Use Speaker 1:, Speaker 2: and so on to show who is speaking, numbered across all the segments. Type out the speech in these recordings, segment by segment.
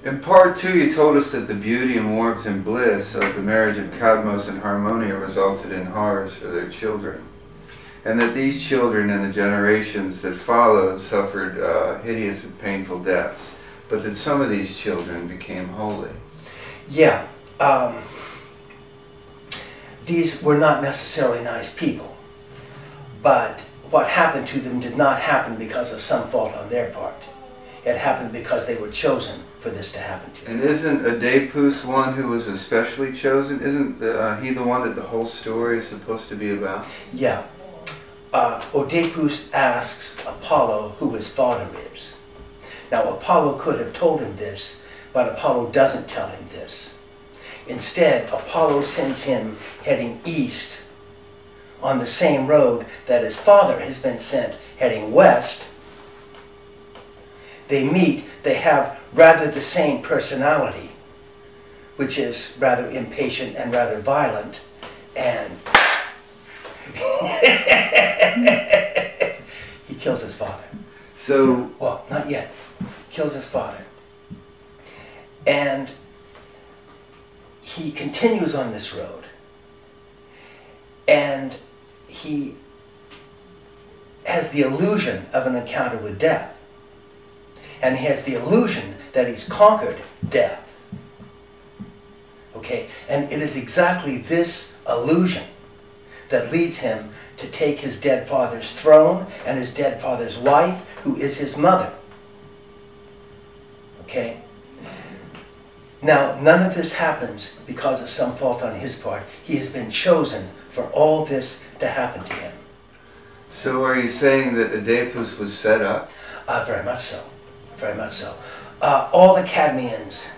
Speaker 1: In part 2, you told us that the beauty and warmth and bliss of the marriage of Kadmos and Harmonia resulted in horrors for their children, and that these children and the generations that followed suffered hideous and painful deaths, but that some of these children became holy.
Speaker 2: Yeah, these were not necessarily nice people, but what happened to them did not happen because of some fault on their part. It happened because they were chosen for this to happen to them.
Speaker 1: And isn't Oidipous one who was especially chosen? Isn't he the one that the whole story is supposed to be about?
Speaker 2: Yeah. Oidipous asks Apollo who his father is. Now Apollo could have told him this, but Apollo doesn't tell him this. Instead, Apollo sends him heading east on the same road that his father has been sent heading west. They meet, they have rather the same personality, which is rather impatient and rather violent, and he kills his father.
Speaker 1: So,
Speaker 2: well, not yet. Kills his father. And he continues on this road, and he has the illusion of an encounter with death. And he has the illusion that he's conquered death. Okay? And it is exactly this illusion that leads him to take his dead father's throne and his dead father's wife, who is his mother. Okay? Now, none of this happens because of some fault on his part. He has been chosen for all this to happen to him.
Speaker 1: So are you saying that Oidipus was set up?
Speaker 2: Very much so. Very much so. All the Cadmeans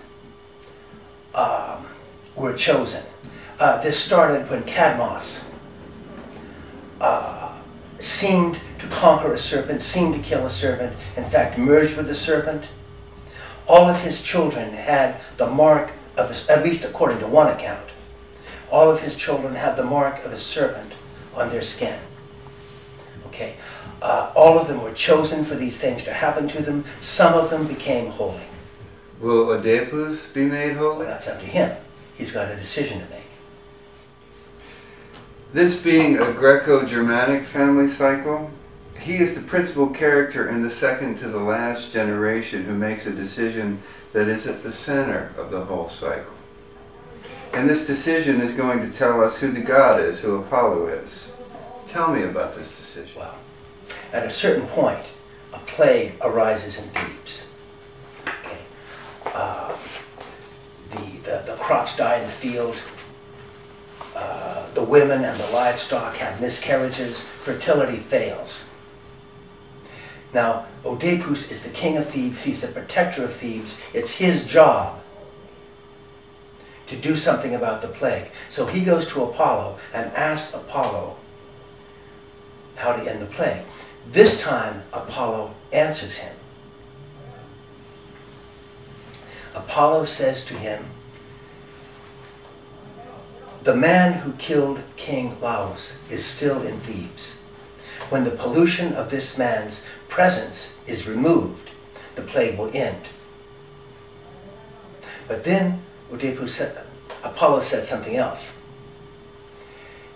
Speaker 2: were chosen. This started when Kadmos seemed to conquer a serpent, seemed to kill a serpent, in fact merged with the serpent. All of his children had the mark of, at least according to one account, all of his children had the mark of a serpent on their skin. Okay? All of them were chosen for these things to happen to them. Some of them became holy.
Speaker 1: Will Oidipus be made holy?
Speaker 2: Well, that's up to him. He's got a decision to make.
Speaker 1: This being a Greco-Germanic family cycle, he is the principal character in the second to the last generation who makes a decision that is at the center of the whole cycle. And this decision is going to tell us who the god is, who Apollo is. Tell me about this decision.
Speaker 2: Well, at a certain point, a plague arises in Thebes. Okay. The crops die in the field. The women and the livestock have miscarriages. Fertility fails. Now, Oidipus is the king of Thebes. He's the protector of Thebes. It's his job to do something about the plague. So he goes to Apollo and asks Apollo how to end the plague. This time, Apollo answers him. Apollo says to him, "The man who killed King Laos is still in Thebes. When the pollution of this man's presence is removed, the plague will end." But then Apollo said something else.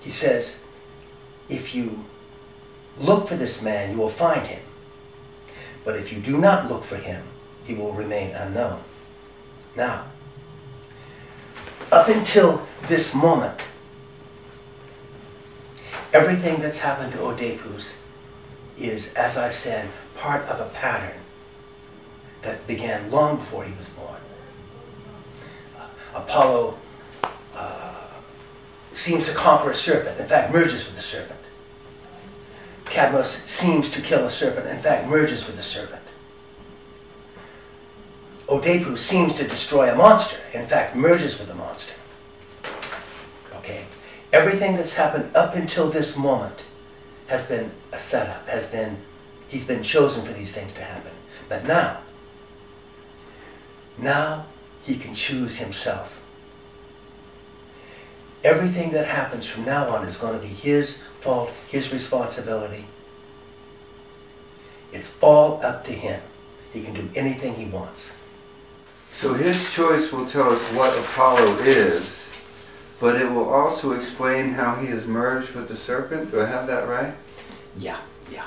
Speaker 2: He says, "If you look for this man, you will find him. But if you do not look for him, he will remain unknown." Now, up until this moment, everything that's happened to Oidipus is, as I've said, part of a pattern that began long before he was born. Apollo seems to conquer a serpent, in fact merges with the serpent. Kadmos seems to kill a serpent, in fact merges with the serpent. Oidipus seems to destroy a monster, in fact merges with the monster. Okay? Everything that's happened up until this moment has been a setup, he's been chosen for these things to happen. But now he can choose himself. Everything that happens from now on is going to be his fault, his responsibility. It's all up to him. He can do anything he wants.
Speaker 1: So his choice will tell us what Apollo is, but it will also explain how he is merged with the serpent. Do I have that right?
Speaker 2: Yeah.